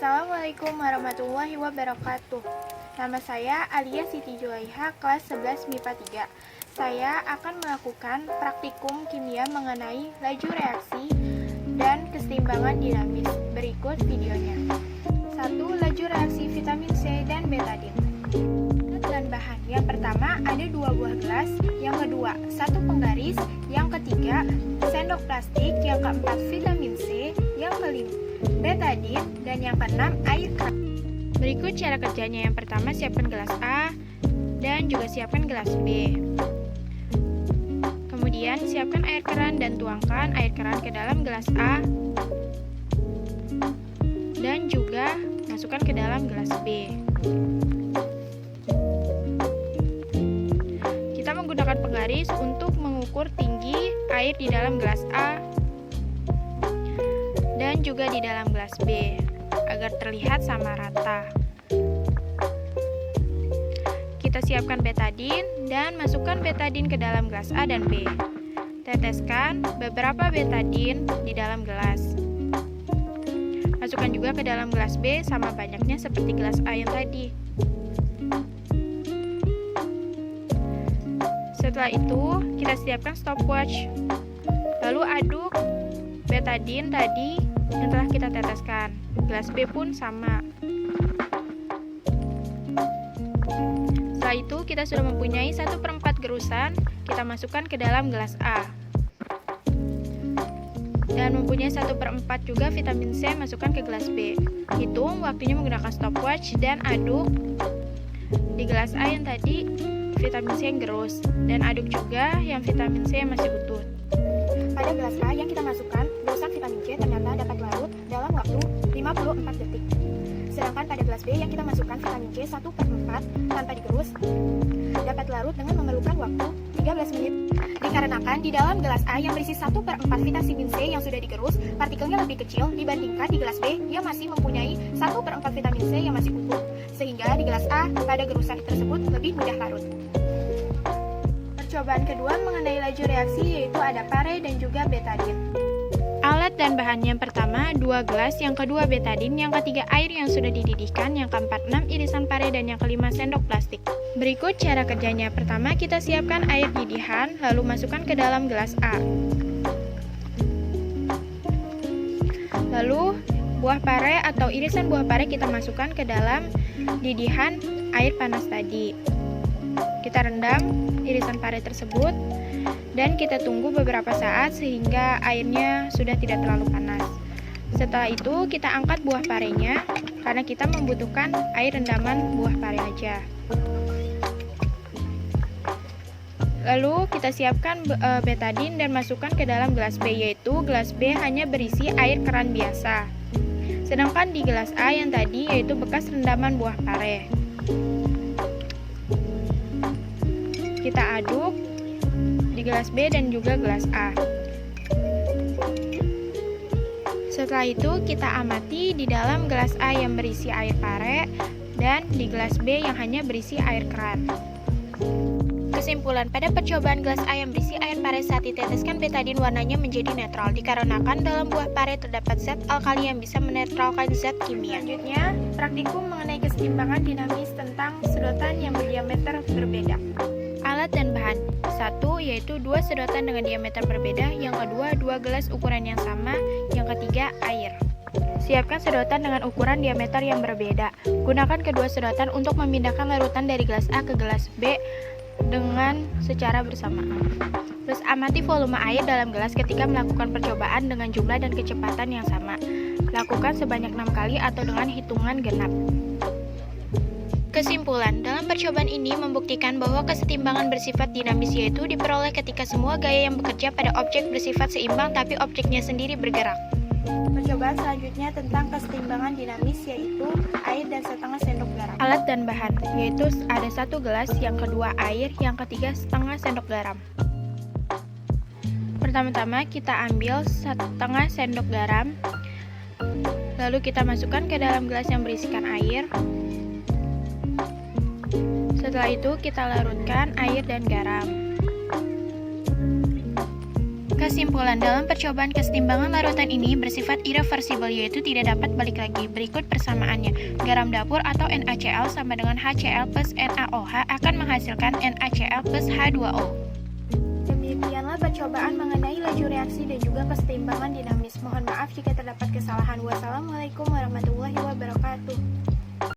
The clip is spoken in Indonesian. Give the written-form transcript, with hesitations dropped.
Assalamualaikum warahmatullahi wabarakatuh. Nama saya Alia Siti Julaiha, kelas 11 MIPA 3. Saya akan melakukan praktikum kimia mengenai laju reaksi dan keseimbangan dinamis. Berikut videonya. 1. Laju reaksi vitamin C dan betadin. Dan bahan. Yang pertama ada 2 buah gelas, yang kedua 1 penggaris, yang ketiga sendok plastik, yang keempat vitamin C, yang kelima betadin, dan yang keenam air keran. Berikut cara kerjanya. Yang pertama siapkan gelas A dan juga siapkan gelas B. Kemudian siapkan air keran dan tuangkan air keran ke dalam gelas A dan juga masukkan ke dalam gelas B. Kita menggunakan penggaris untuk mengukur tinggi air di dalam gelas A dan juga di dalam gelas B agar terlihat sama rata. Kita siapkan betadin dan masukkan betadin ke dalam gelas A dan B. Teteskan beberapa betadin di dalam gelas. Masukkan juga ke dalam gelas B sama banyaknya seperti gelas A yang tadi. Setelah itu, kita siapkan stopwatch. Lalu aduk betadin tadi yang telah kita teteskan. Gelas B pun sama. Setelah itu, kita sudah mempunyai 1/4 gerusan. Kita masukkan ke dalam gelas A. Dan mempunyai 1/4 juga vitamin C, masukkan ke gelas B. Hitung waktunya menggunakan stopwatch dan aduk di gelas A yang tadi vitamin C yang gerus, dan aduk juga yang vitamin C yang masih utuh. Pada gelas A yang kita masukkan, dosa vitamin C ternyata dapat larut dalam waktu 54 detik. Sedangkan pada gelas B yang kita masukkan vitamin C 1/4 tanpa digerus, dapat larut dengan memerlukan waktu 13 menit. Dikarenakan di dalam gelas A yang berisi 1/4 vitamin C yang sudah digerus, partikelnya lebih kecil dibandingkan di gelas B yang masih mempunyai 1/4 vitamin C yang masih utuh, sehingga di gelas A pada gerusan tersebut lebih mudah larut. Percobaan kedua mengenai laju reaksi yaitu ada pare dan juga betadin. Alat dan bahannya: yang pertama 2 gelas, yang kedua betadin, yang ketiga air yang sudah dididihkan, yang keempat 6 irisan pare, dan yang kelima sendok plastik. Berikut cara kerjanya. Pertama kita siapkan air didihan, lalu masukkan ke dalam gelas A. Lalu buah pare atau irisan buah pare kita masukkan ke dalam didihan air panas tadi. Kita rendam irisan pare tersebut dan kita tunggu beberapa saat sehingga airnya sudah tidak terlalu panas. Setelah itu kita angkat buah parenya karena kita membutuhkan air rendaman buah pare aja. Lalu kita siapkan betadin dan masukkan ke dalam gelas B, yaitu gelas B hanya berisi air keran biasa. Sedangkan di gelas A yang tadi yaitu bekas rendaman buah pare. Kita aduk di gelas B dan juga gelas A. Setelah itu kita amati di dalam gelas A yang berisi air pare dan di gelas B yang hanya berisi air keran. Kesimpulan, pada percobaan gelas A yang berisi air pare saat diteteskan betadin warnanya menjadi netral dikarenakan dalam buah pare terdapat zat alkali yang bisa menetralkan zat kimia. Selanjutnya, praktikum mengenai keseimbangan dinamis tentang sedotan yang berdiameter berbeda. Alat dan bahan: 1. Yaitu 2 sedotan dengan diameter berbeda, yang kedua 2 gelas ukuran yang sama, yang ketiga air. Siapkan sedotan dengan ukuran diameter yang berbeda. Gunakan kedua sedotan untuk memindahkan larutan dari gelas A ke gelas B dengan secara bersamaan. Terus amati volume air dalam gelas ketika melakukan percobaan dengan jumlah dan kecepatan yang sama. Lakukan sebanyak 6 kali atau dengan hitungan genap. Kesimpulan, dalam percobaan ini membuktikan bahwa kesetimbangan bersifat dinamis yaitu diperoleh ketika semua gaya yang bekerja pada objek bersifat seimbang tapi objeknya sendiri bergerak. Percobaan selanjutnya tentang kesetimbangan dinamis yaitu air dan setengah sendok garam. Alat dan bahan yaitu ada 1 gelas, yang kedua air, yang ketiga setengah sendok garam. Pertama-tama kita ambil setengah sendok garam, lalu kita masukkan ke dalam gelas yang berisikan air. Setelah itu kita larutkan air dan garam. Kesimpulan, dalam percobaan kesetimbangan larutan ini bersifat irreversibel, yaitu tidak dapat balik lagi. Berikut persamaannya. Garam dapur atau NaCl sama dengan HCl plus NaOH akan menghasilkan NaCl plus H2O. Demikianlah percobaan mengenai laju reaksi dan juga kesetimbangan dinamis. Mohon maaf jika terdapat kesalahan. Wassalamualaikum warahmatullahi wabarakatuh.